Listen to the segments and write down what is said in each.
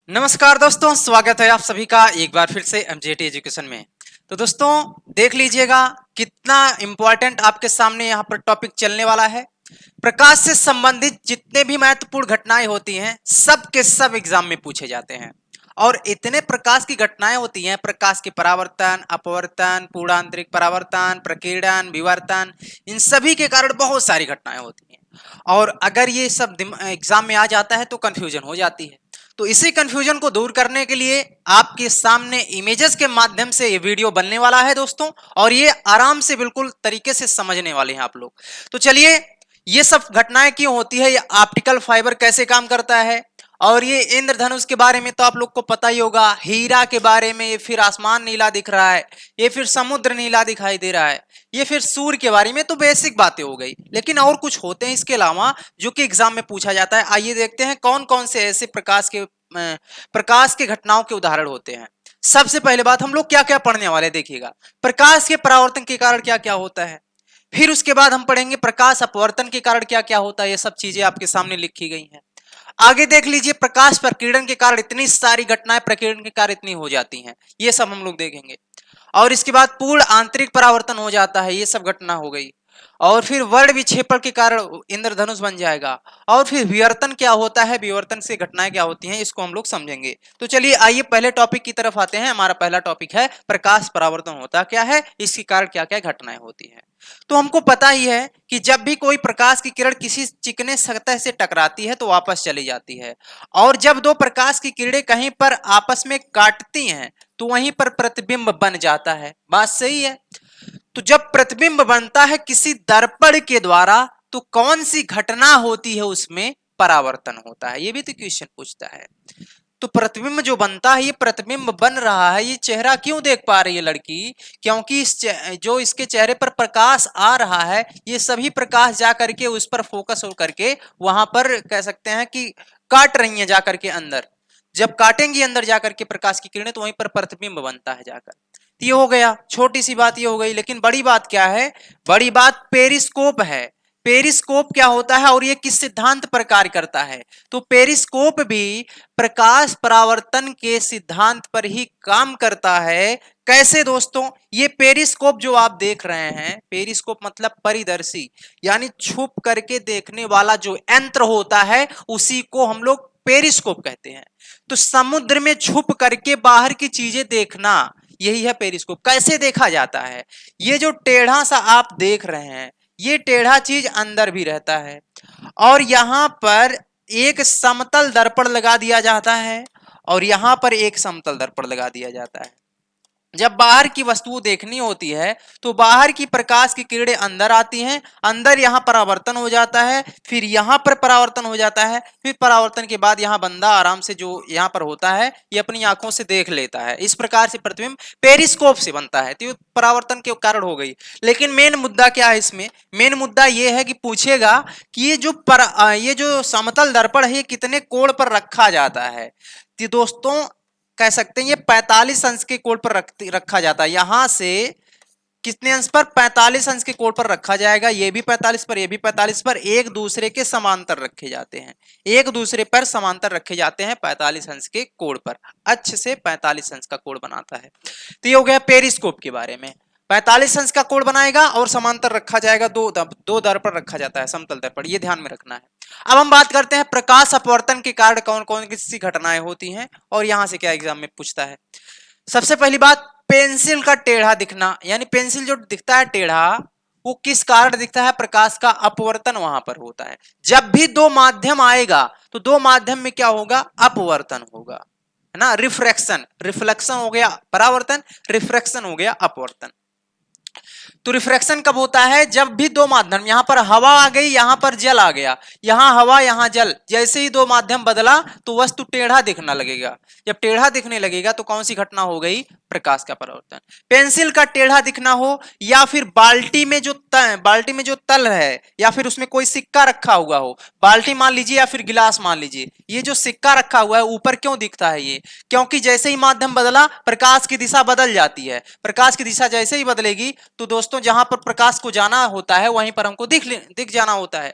नमस्कार दोस्तों, स्वागत है आप सभी का एक बार फिर से एमजेटी एजुकेशन में। तो दोस्तों देख लीजिएगा कितना इंपॉर्टेंट आपके सामने यहाँ पर टॉपिक चलने वाला है। प्रकाश से संबंधित जितने भी महत्वपूर्ण घटनाएं होती हैं सब के सब एग्जाम में पूछे जाते हैं। और इतने प्रकाश की घटनाएं होती हैं, प्रकाश के परावर्तन, अपवर्तन, पूर्णांतरिक परावर्तन, प्रकीर्णन, विवर्तन, इन सभी के कारण बहुत सारी घटनाएं होती हैं। और अगर ये सब एग्जाम में आ जाता है तो कंफ्यूजन हो जाती है। तो इसी कंफ्यूजन को दूर करने के लिए आपके सामने इमेजेस के माध्यम से ये वीडियो बनने वाला है दोस्तों, और ये आराम से बिल्कुल तरीके से समझने वाले हैं आप लोग। तो चलिए, ये सब घटनाएं क्यों होती है, ये ऑप्टिकल फाइबर कैसे काम करता है, और ये इंद्रधनुष के बारे में तो आप लोग को पता ही होगा, हीरा के बारे में, ये फिर आसमान नीला दिख रहा है, ये फिर समुद्र नीला दिखाई दे रहा है, ये फिर सूर्य के बारे में, तो बेसिक बातें हो गई। लेकिन और कुछ होते हैं इसके अलावा जो कि एग्जाम में पूछा जाता है। आइए देखते हैं कौन कौन से ऐसे प्रकाश के घटनाओं के उदाहरण होते हैं। सबसे पहले बात, हम लोग क्या क्या पढ़ने वाले देखिएगा, प्रकाश के परावर्तन के कारण क्या क्या होता है। फिर उसके बाद हम पढ़ेंगे प्रकाश अपवर्तन के कारण क्या क्या होता है। ये सब चीजें आपके सामने लिखी गई हैं। आगे देख लीजिए, प्रकाश प्रकीर्णन के कारण इतनी सारी घटनाएं, प्रकीर्णन के कारण इतनी हो जाती हैं, ये सब हम लोग देखेंगे। और इसके बाद पूर्ण आंतरिक परावर्तन हो जाता है, ये सब घटना हो गई। और फिर वर्ण विक्षेपण के कारण इंद्रधनुष बन जाएगा। और फिर विवर्तन क्या होता है, विवर्तन से घटनाएं क्या होती हैं, इसको हम लोग समझेंगे। तो चलिए आइए पहले टॉपिक की तरफ आते हैं। हमारा पहला टॉपिक है प्रकाश परावर्तन होता क्या है, इसके कारण क्या क्या घटनाएं होती हैं। तो हमको पता ही है कि जब भी कोई प्रकाश की किरण किसी चिकने सतह से टकराती है तो वापस चली जाती है। और जब दो प्रकाश की किरणें कहीं पर आपस में काटती हैं तो वहीं पर प्रतिबिंब बन जाता है। बात सही है। तो जब प्रतिबिंब बनता है किसी दर्पण के द्वारा तो कौन सी घटना होती है, उसमें परावर्तन होता है। ये भी तो क्वेश्चन पूछता है। तो प्रतिबिंब जो बनता है, ये प्रतिबिंब बन रहा है, ये चेहरा क्यों देख पा रही है लड़की, क्योंकि जो इसके चेहरे पर प्रकाश आ रहा है, ये सभी प्रकाश जा करके उस पर फोकस हो करके वहां पर कह सकते हैं कि काट रही हैं जाकर के अंदर। जब काटेंगी अंदर जाकर के प्रकाश की किरणें तो वहीं पर प्रतिबिंब बनता है जाकर। तो ये हो गया, छोटी सी बात ये हो गई। लेकिन बड़ी बात क्या है, बड़ी बात पेरिस्कोप है। पेरिस्कोप क्या होता है और ये किस सिद्धांत पर कार्य करता है। तो पेरिस्कोप भी प्रकाश परावर्तन के सिद्धांत पर ही काम करता है। कैसे दोस्तों, ये पेरिस्कोप जो आप देख रहे हैं, पेरिस्कोप मतलब परिदर्शी, यानी छुप करके देखने वाला जो यंत्र होता है उसी को हम लोग पेरिस्कोप कहते हैं। तो समुद्र में छुप करके बाहर की चीजें देखना, यही है पेरिस्कोप। कैसे देखा जाता है, ये जो टेढ़ा सा आप देख रहे हैं, ये टेढ़ा चीज अंदर भी रहता है। और यहां पर एक समतल दर्पण लगा दिया जाता है और यहां पर एक समतल दर्पण लगा दिया जाता है। जब बाहर की वस्तु देखनी होती है तो बाहर की प्रकाश की किरणें अंदर आती हैं, अंदर यहां परावर्तन हो जाता है, फिर यहां पर परावर्तन हो जाता है, फिर परावर्तन के बाद यहां बंदा आराम से जो यहां पर होता है ये अपनी आंखों से देख लेता है। इस प्रकार से प्रतिबिंब पेरिस्कोप से बनता है। तो ये परावर्तन के कारण हो गई। लेकिन मेन मुद्दा क्या है इसमें, मेन मुद्दा ये है कि पूछेगा कि ये जो समतल दर्पण है ये कितने कोण पर रखा जाता है। तो दोस्तों कह सकते हैं ये 45 अंश के कोण पर रखा जाता है। यहां से कितने अंश पर, 45 अंश के कोण पर रखा जाएगा। ये भी 45 पर, ये भी 45 पर, एक दूसरे के समांतर रखे जाते हैं, एक दूसरे पर समांतर रखे जाते हैं 45 अंश के कोण पर। अक्ष से 45 अंश का कोण बनाता है। तो ये हो गया पेरिस्कोप के बारे में। 45 अंश का कोण बनाएगा और समांतर रखा जाएगा, दो दर्पण रखा जाता है, समतल दर्पण, ये ध्यान में रखना है। अब हम बात करते हैं प्रकाश अपवर्तन के कारण कौन कौन सी घटनाएं होती हैं और यहां से क्या एग्जाम में पूछता है। सबसे पहली बात, पेंसिल का टेढ़ा दिखना, यानी पेंसिल जो दिखता है टेढ़ा, वो किस कारण दिखता है, प्रकाश का अपवर्तन वहां पर होता है। जब भी दो माध्यम आएगा तो दो माध्यम में क्या होगा, अपवर्तन होगा, है ना। रिफ्रैक्शन, रिफ्लेक्शन हो गया परावर्तन, रिफ्रैक्शन हो गया अपवर्तन। तो रिफ्रैक्शन कब होता है, जब भी दो माध्यम, यहां पर हवा आ गई, यहां पर जल आ गया, यहां हवा यहां जल, जैसे ही दो माध्यम बदला तो वस्तु टेढ़ा दिखने लगेगा। जब टेढ़ा दिखने लगेगा तो कौन सी घटना हो गई, प्रकाश का परावर्तन। पेंसिल का टेढ़ा दिखना हो, या फिर बाल्टी में जो तल है, या फिर उसमें कोई सिक्का रखा हुआ हो, बाल्टी मान लीजिए या फिर गिलास मान लीजिए, ये जो सिक्का रखा हुआ है ऊपर क्यों दिखता है ये, क्योंकि जैसे ही माध्यम बदला प्रकाश की दिशा बदल जाती है। प्रकाश की दिशा जैसे ही बदलेगी तो दोस्तों जहां पर प्रकाश को जाना होता है वहीं पर हमको दिख जाना होता है।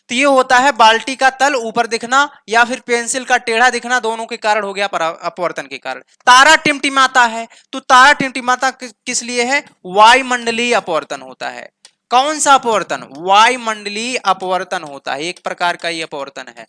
तो ये होता है बाल्टी का तल ऊपर दिखना या फिर पेंसिल का टेढ़ा दिखना, दोनों के कारण हो गया अपवर्तन के कारण। तारा टिमटिमाता है, तो तारा टिमटिमाता किस लिए है? वायुमंडलीय अपवर्तन होता है। कौन सा अपवर्तन? वायुमंडलीय अपवर्तन होता है, एक प्रकार का ये अपवर्तन है।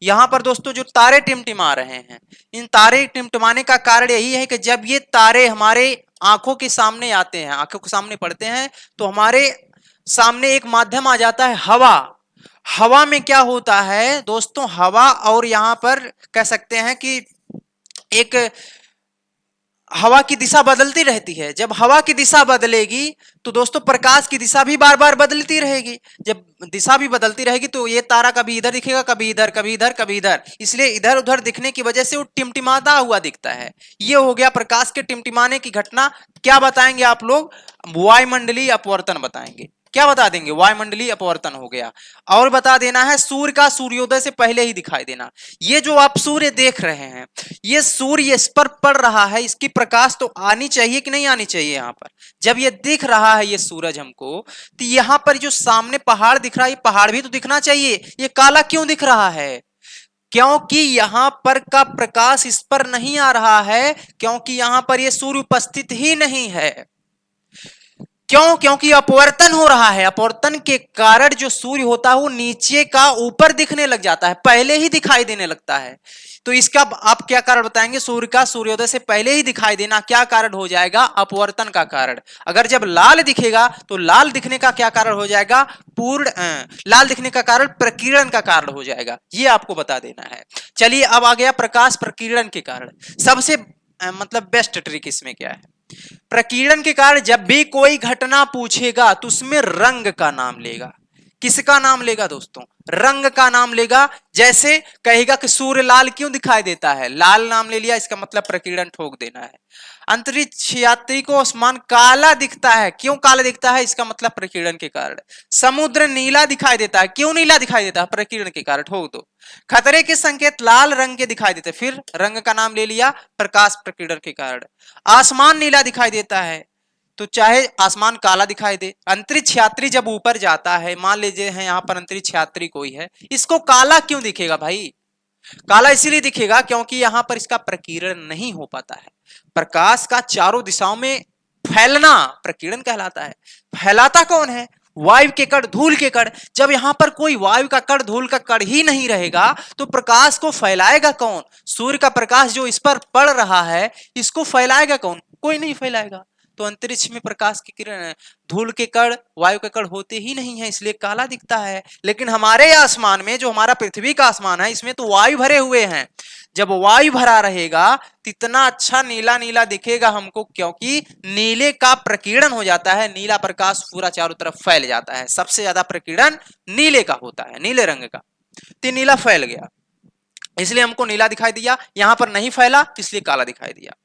यहां पर दोस्तों जो तारे टिमटिमा रहे हैं, इन तारे टिमटिमाने का कारण यही है कि जब ये तारे हमारे आंखों के सामने आते हैं, आंखों के सामने पड़ते हैं, तो हमारे सामने एक माध्यम आ जाता है हवा। हवा में क्या होता है दोस्तों? हवा और यहां पर कह सकते हैं कि एक हवा की दिशा बदलती रहती है। जब हवा की दिशा बदलेगी तो दोस्तों प्रकाश की दिशा भी बार बार बदलती रहेगी। जब दिशा भी बदलती रहेगी तो ये तारा कभी इधर दिखेगा, कभी इधर, कभी इधर, कभी इधर। इसलिए इधर उधर दिखने की वजह से वो टिमटिमाता हुआ दिखता है। ये हो गया प्रकाश के टिमटिमाने की घटना। क्या बताएंगे आप लोग? वायुमंडलीय अपवर्तन बताएंगे। क्या बता देंगे? वायुमंडलीय अपवर्तन हो गया। और बता देना है सूर्य का सूर्योदय से पहले ही दिखाई देना। ये जो आप सूर्य देख रहे हैं, ये सूर्य इस पर पड़ रहा है, इसकी प्रकाश तो आनी चाहिए कि नहीं आनी चाहिए? यहां पर जब ये दिख रहा है ये सूरज हमको, तो यहां पर जो सामने पहाड़ दिख रहा है, ये पहाड़ भी तो दिखना चाहिए। ये काला क्यों दिख रहा है? क्योंकि यहां पर का प्रकाश इस पर नहीं आ रहा है, क्योंकि यहां पर ये सूर्य उपस्थित ही नहीं है। क्यों? क्योंकि अपवर्तन हो रहा है। अपवर्तन के कारण जो सूर्य होता है वो नीचे का ऊपर दिखने लग जाता है, पहले ही दिखाई देने लगता है। तो इसका आप क्या कारण बताएंगे? सूर्य का सूर्योदय से पहले ही दिखाई देना क्या कारण हो जाएगा? अपवर्तन का कारण। अगर जब लाल दिखेगा तो लाल दिखने का क्या कारण हो जाएगा? लाल दिखने का कारण प्रकीर्णन का कारण हो जाएगा। ये आपको बता देना है। चलिए अब आ गया प्रकाश प्रकीर्णन के कारण। सबसे मतलब बेस्ट ट्रिक इसमें क्या है? प्रकीर्णन के कारण जब भी कोई घटना पूछेगा तो उसमें रंग का नाम लेगा। किसका नाम लेगा दोस्तों? रंग का नाम लेगा। जैसे कहेगा कि सूर्य लाल क्यों दिखाई देता है, लाल नाम ले लिया, इसका मतलब प्रकीर्णन ठोक देना है। अंतरिक्ष यात्री को आसमान काला दिखता है, क्यों काला दिखता है? इसका मतलब प्रकीर्णन के कारण। समुद्र नीला दिखाई देता है, क्यों नीला दिखाई देता है? प्रकीर्णन के कारण, ठोक दो। खतरे के संकेत लाल रंग के दिखाई देते, फिर रंग का नाम ले लिया, प्रकाश प्रकीर्णन के कारण। आसमान नीला दिखाई देता है, तो चाहे आसमान काला दिखाई दे। अंतरिक्ष यात्री जब ऊपर जाता है, मान लीजिए है यहां पर अंतरिक्ष यात्री कोई है, इसको काला क्यों दिखेगा भाई? काला इसीलिए दिखेगा क्योंकि यहां पर इसका प्रकीर्णन नहीं हो पाता है। प्रकाश का चारों दिशाओं में फैलना प्रकीर्णन कहलाता है। फैलाता कौन है? वायु के कण, धूल के कण। जब यहां पर कोई वायु का कण, धूल का कण ही नहीं रहेगा तो प्रकाश को फैलाएगा कौन? सूर्य का प्रकाश जो इस पर पड़ रहा है, इसको फैलाएगा कौन? कोई नहीं फैलाएगा। तो अंतरिक्ष में प्रकाश की किरण, धूल के कण, वायु के कण होते ही नहीं है, इसलिए काला दिखता है। लेकिन हमारे आसमान में, जो हमारा पृथ्वी का आसमान है, इसमें तो वायु भरे हुए हैं। जब वायु भरा रहेगा तो इतना अच्छा नीला नीला दिखेगा हमको, क्योंकि नीले का प्रकीर्णन हो जाता है, नीला प्रकाश पूरा चारों तरफ फैल जाता है। सबसे ज्यादा प्रकीर्णन नीले का होता है, नीले रंग का। तो नीला फैल गया, इसलिए हमको नीला दिखाई दिया। यहां पर नहीं फैला इसलिए काला दिखाई दिया।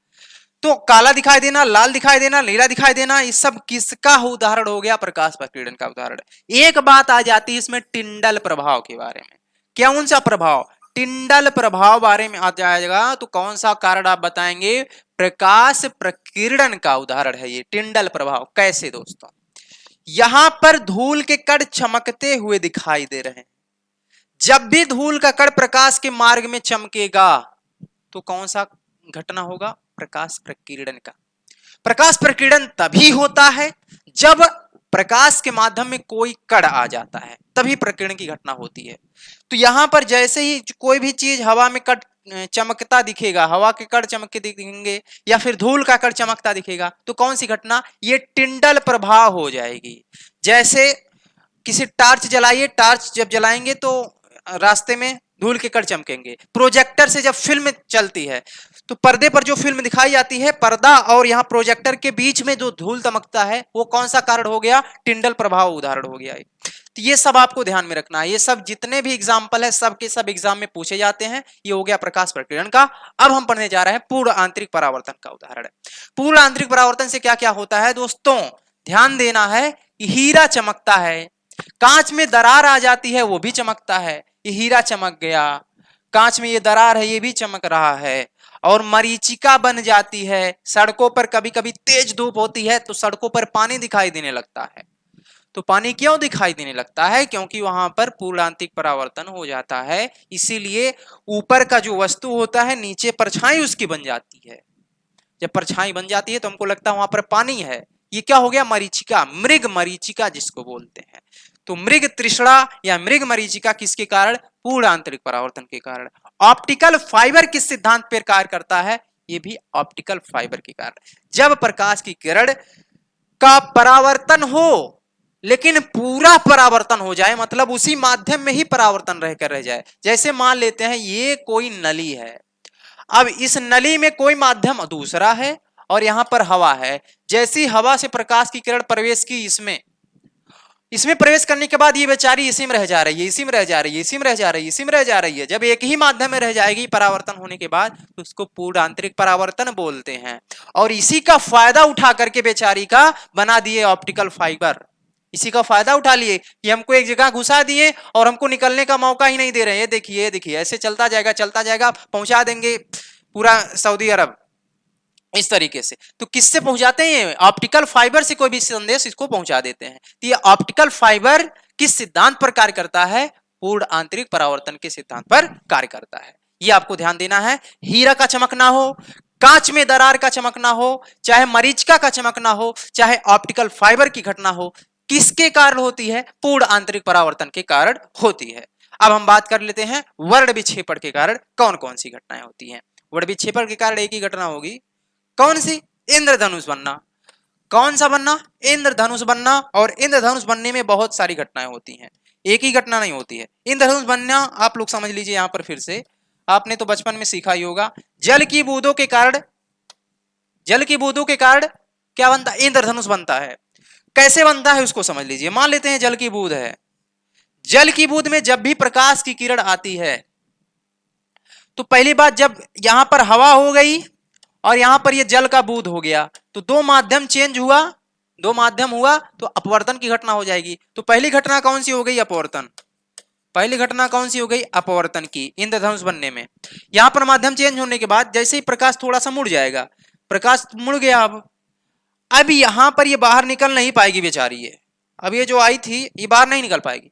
तो काला दिखाई देना, लाल दिखाई देना, नीला दिखाई देना, ये सब किसका उदाहरण हो गया? प्रकाश प्रकीर्णन का उदाहरण। एक बात आ जाती है इसमें टिंडल प्रभाव के बारे में। कौन सा प्रभाव? टिंडल प्रभाव बारे में आ जाएगा तो कौन सा कारण आप बताएंगे? प्रकाश प्रकीर्णन का उदाहरण है ये टिंडल प्रभाव। कैसे दोस्तों? यहां पर धूल के कण चमकते हुए दिखाई दे रहे हैं। जब भी धूल का कण प्रकाश के मार्ग में चमकेगा तो कौन सा घटना होगा? प्रकाश प्रकीर्णन का। प्रकाश प्रकीर्णन तभी होता है जब प्रकाश के माध्यम में कोई कण आ जाता है, तभी प्रकीर्णन की घटना होती है। तो यहां पर जैसे ही कोई भी चीज हवा में कण चमकता दिखेगा, हवा के कण चमकते दिखेंगे या फिर धूल का कण चमकता दिखेगा, तो कौन सी घटना? ये टिंडल प्रभाव हो जाएगी। जैसे किसी टार्च जलाइए, टार्च जब जलाएंगे तो रास्ते में धूल के कण चमकेंगे। प्रोजेक्टर से जब फिल्म चलती है तो पर्दे पर जो फिल्म दिखाई जाती है, पर्दा और यहाँ प्रोजेक्टर के बीच में जो धूल चमकता है, वो कौन सा कारण हो गया? टिंडल प्रभाव उदाहरण हो गया। तो ये सब आपको ध्यान में रखना है। ये सब जितने भी एग्जाम्पल है, सब के सब एग्जाम में पूछे जाते हैं। ये हो गया प्रकाश प्रकीर्णन का। अब हम पढ़ने जा रहे हैं पूर्ण आंतरिक परावर्तन का उदाहरण। पूर्ण आंतरिक परावर्तन से क्या क्या होता है दोस्तों? ध्यान देना है। हीरा चमकता है, कांच में दरार आ जाती है, वो भी चमकता है। ये हीरा चमक गया, कांच में ये दरार है, ये भी चमक रहा है। और मरीचिका बन जाती है। सड़कों पर कभी कभी तेज धूप होती है तो सड़कों पर पानी दिखाई देने लगता है। तो पानी क्यों दिखाई देने लगता है? क्योंकि वहां पर पूर्ण आंतरिक परावर्तन हो जाता है, इसीलिए ऊपर का जो वस्तु होता है नीचे परछाई उसकी बन जाती है। जब परछाई बन जाती है तो हमको लगता है वहां पर पानी है। ये क्या हो गया? मरीचिका, मृग मरीचिका जिसको बोलते हैं। तो मृग तृष्णा या मृग मरीचिका किसके कारण? पूर्ण आंतरिक परावर्तन के कारण। ऑप्टिकल फाइबर किस सिद्धांत पर कार्य करता है? ये भी ऑप्टिकल फाइबर के कारण। जब प्रकाश की किरण का परावर्तन हो, लेकिन पूरा परावर्तन हो जाए, मतलब उसी माध्यम में ही परावर्तन रहकर रह जाए। जैसे मान लेते हैं ये कोई नली है, अब इस नली में कोई माध्यम दूसरा है और यहां पर हवा है। जैसी हवा से प्रकाश की किरण प्रवेश की इसमें प्रवेश करने के बाद ये बेचारी इसी में रह जा रही है, इसी में रह जा रही है, इसी में रह जा रही है, इसी में रह जा रही है। जब एक ही माध्यम में रह जाएगी परावर्तन होने के बाद तो उसको पूर्ण आंतरिक परावर्तन बोलते हैं। और इसी का फायदा उठा करके बेचारी का बना दिए ऑप्टिकल फाइबर। इसी का फायदा उठा लिए कि हमको एक जगह घुसा दिए और हमको निकलने का मौका ही नहीं दे रहे हैं। देखिए देखिए ऐसे चलता जाएगा, पहुंचा देंगे पूरा सऊदी अरब इस तरीके से। तो किससे पहुंचाते हैं? ऑप्टिकल फाइबर से कोई भी संदेश इसको पहुंचा देते हैं। तो ये ऑप्टिकल फाइबर किस सिद्धांत पर कार्य करता है? पूर्ण आंतरिक परावर्तन के सिद्धांत पर कार्य करता है। ये आपको ध्यान देना है। हीरा का चमकना हो, कांच में दरार का चमकना हो, चाहे मरीचिका का चमकना हो, चाहे ऑप्टिकल फाइबर की घटना हो, किसके कारण होती है? पूर्ण आंतरिक परावर्तन के कारण होती है। अब हम बात कर लेते हैं वर्ण विक्षेपण के कारण कौन कौन सी घटनाएं होती हैं। वर्ण विक्षेपण के कारण एक ही घटना होगी, कौन सी? इंद्रधनुष बनना। कौन सा बनना? इंद्रधनुष बनना। और इंद्रधनुष बनने में बहुत सारी घटनाएं होती हैं, एक ही घटना नहीं होती है। इंद्रधनुष बनना आप लोग समझ लीजिए, यहां पर फिर से आपने तो बचपन में सीखा ही होगा, जल की बूंदों के कारण क्या बनता है? इंद्रधनुष बनता है। कैसे बनता है उसको समझ लीजिए। मान लेते हैं जल की बूंद है, जल की बूंद में जब भी प्रकाश की किरण आती है तो पहली बात, जब यहां पर हवा हो गई और यहां पर ये जल का बूंद हो गया तो दो माध्यम चेंज हुआ, दो माध्यम हुआ तो अपवर्तन की घटना हो जाएगी। तो पहली घटना कौन सी हो गई? अपवर्तन। पहली घटना कौन सी हो गई? अपवर्तन की, इंद्रधनुष बनने में। यहां पर माध्यम चेंज होने के बाद जैसे ही प्रकाश थोड़ा सा मुड़ जाएगा, प्रकाश मुड़ गया, अब यहां पर ये बाहर निकल नहीं पाएगी बेचारी। ये अब ये जो आई थी ये बाहर नहीं निकल पाएगी,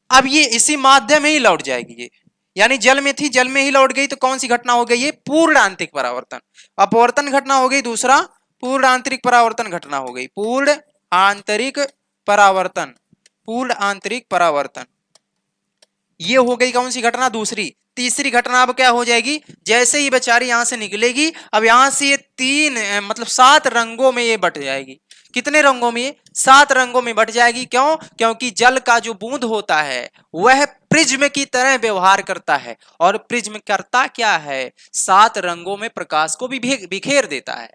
अब ये इसी माध्यम में ही लौट जाएगी। ये यानी जल में थी, जल में ही लौट गई, तो कौन सी घटना हो गई? ये पूर्ण आंतरिक परावर्तन। अपवर्तन घटना हो गई, दूसरा पूर्ण आंतरिक परावर्तन घटना हो गई। पूर्ण आंतरिक परावर्तन, पूर्ण आंतरिक परावर्तन, ये हो गई कौन सी घटना? दूसरी। तीसरी घटना अब क्या हो जाएगी? जैसे ही बेचारी यहां से निकलेगी, अब यहां से ये तीन मतलब 7 रंगों में ये बट जाएगी। कितने रंगों में? 7 रंगों में बट जाएगी। क्यों? क्योंकि जल का जो बूंद होता है वह प्रिज्म की तरह व्यवहार करता है, और प्रिज्म करता क्या है? 7 रंगों में प्रकाश को भी बिखेर देता है।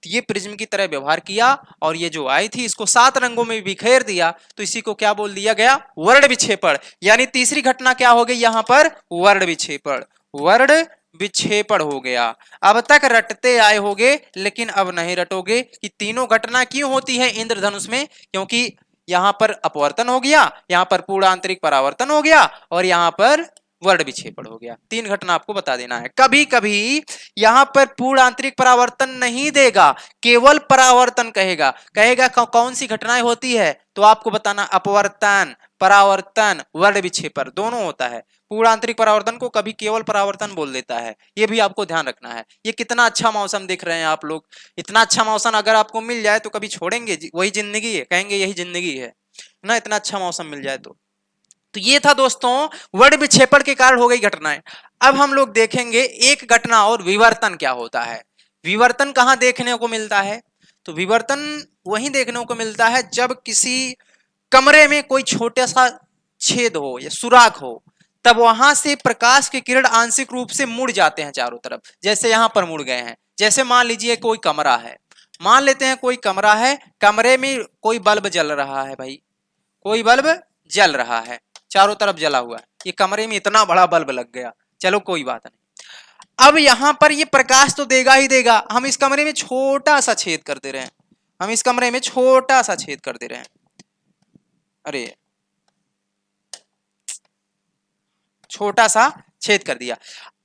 ये प्रिज्म की तरह व्यवहार किया और ये जो आई थी इसको 7 रंगों में बिखेर दिया, तो इसी को क्या बोल दिया गया? वर्ण विक्षेपण। यानी तीसरी घटना क्या हो गई यहां पर? वर्ण विक्षेपण। वर्ण विक्षेपण हो गया। अब तक रटते आए होगे लेकिन अब नहीं रटोगे कि तीनों घटना क्यों होती है इंद्रधनुष में। क्योंकि यहां पर अपवर्तन हो गया, यहां पर पूर्ण आंतरिक परावर्तन हो गया और यहां पर वर्ण विक्षेपण हो गया। 3 घटना आपको बता देना है। कभी कभी यहां पर पूर्ण आंतरिक परावर्तन नहीं देगा, केवल परावर्तन कहेगा। कहेगा कौन सी घटनाएं होती है, तो आपको बताना अपवर्तन, परावर्तन, वर्ण विक्षेपण दोनों होता है। पूर्ण आंतरिक परावर्तन को कभी केवल परावर्तन बोल देता है, ये भी आपको ध्यान रखना है। ये कितना अच्छा मौसम देख रहे हैं आप लोग, इतना अच्छा मौसम अगर आपको मिल जाए तो कभी छोड़ेंगे? वही जिंदगी है, कहेंगे यही जिंदगी है ना, इतना अच्छा मौसम मिल जाए तो ये था दोस्तों वर्ण विक्षेपण के कारण हो गई घटनाएं। अब हम लोग देखेंगे एक घटना और, विवर्तन क्या होता है। विवर्तन कहां देखने को मिलता है? तो विवर्तन वहीं देखने को मिलता है जब किसी कमरे में कोई छोटा सा छेद हो या सुराख हो, तब वहां से प्रकाश की किरण आंशिक रूप से मुड़ जाते हैं चारों तरफ, जैसे यहां पर मुड़ गए हैं। जैसे मान लीजिए कोई कमरा है, मान लेते हैं कोई कमरा है, कमरे में कोई बल्ब जल रहा है भाई, कोई बल्ब जल रहा है, चारों तरफ जला हुआ है, ये कमरे में इतना बड़ा बल्ब लग गया, चलो कोई बात नहीं। अब यहां पर ये प्रकाश तो देगा ही देगा, हम इस कमरे में छोटा सा छेद कर दे रहे हैं, हम इस कमरे में छोटा सा छेद कर दे रहे हैं, अरे छोटा सा छेद कर दिया।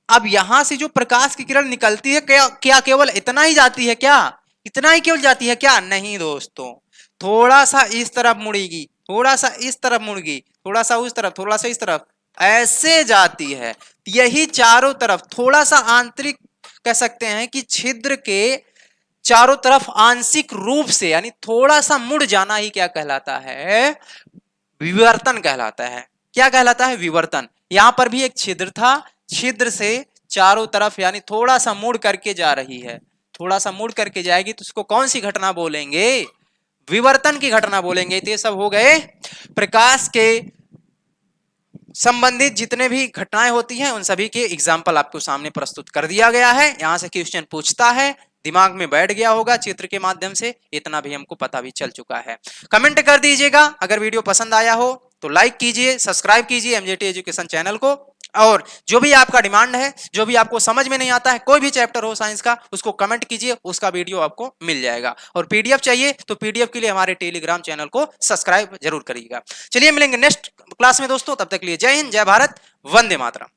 अब यहां से जो प्रकाश की किरण निकलती है क्या केवल इतना ही जाती है क्या? इतना ही केवल जाती है क्या? नहीं दोस्तों, थोड़ा सा इस तरफ मुड़ेगी, थोड़ा सा इस तरफ मुड़ गई, थोड़ा सा उस तरफ, थोड़ा सा इस तरफ, ऐसे जाती है। यही चारों तरफ थोड़ा सा आंतरिक कह सकते हैं कि छिद्र के चारों तरफ आंशिक रूप से यानी थोड़ा सा मुड़ जाना ही क्या कहलाता है? विवर्तन कहलाता है। क्या कहलाता है? विवर्तन। यहां पर भी एक छिद्र था, छिद्र से चारों तरफ यानी थोड़ा सा मुड़ करके जा रही है, थोड़ा सा मुड़ करके जाएगी तो उसको कौन सी घटना बोलेंगे? विवर्तन की घटना बोलेंगे। तो ये सब हो गए प्रकाश के संबंधित जितने भी घटनाएं होती हैं उन सभी के एग्जाम्पल आपको सामने प्रस्तुत कर दिया गया है। यहां से क्वेश्चन पूछता है, दिमाग में बैठ गया होगा चित्र के माध्यम से, इतना भी हमको पता भी चल चुका है। कमेंट कर दीजिएगा, अगर वीडियो पसंद आया हो तो लाइक कीजिए, सब्सक्राइब कीजिए एमजेटी एजुकेशन चैनल को, और जो भी आपका डिमांड है, जो भी आपको समझ में नहीं आता है, कोई भी चैप्टर हो साइंस का, उसको कमेंट कीजिए, उसका वीडियो आपको मिल जाएगा। और पीडीएफ चाहिए तो पीडीएफ के लिए हमारे टेलीग्राम चैनल को सब्सक्राइब जरूर करिएगा। चलिए मिलेंगे नेक्स्ट क्लास में दोस्तों, तब तक के लिए जय हिंद, जय भारत, वंदे मातरम।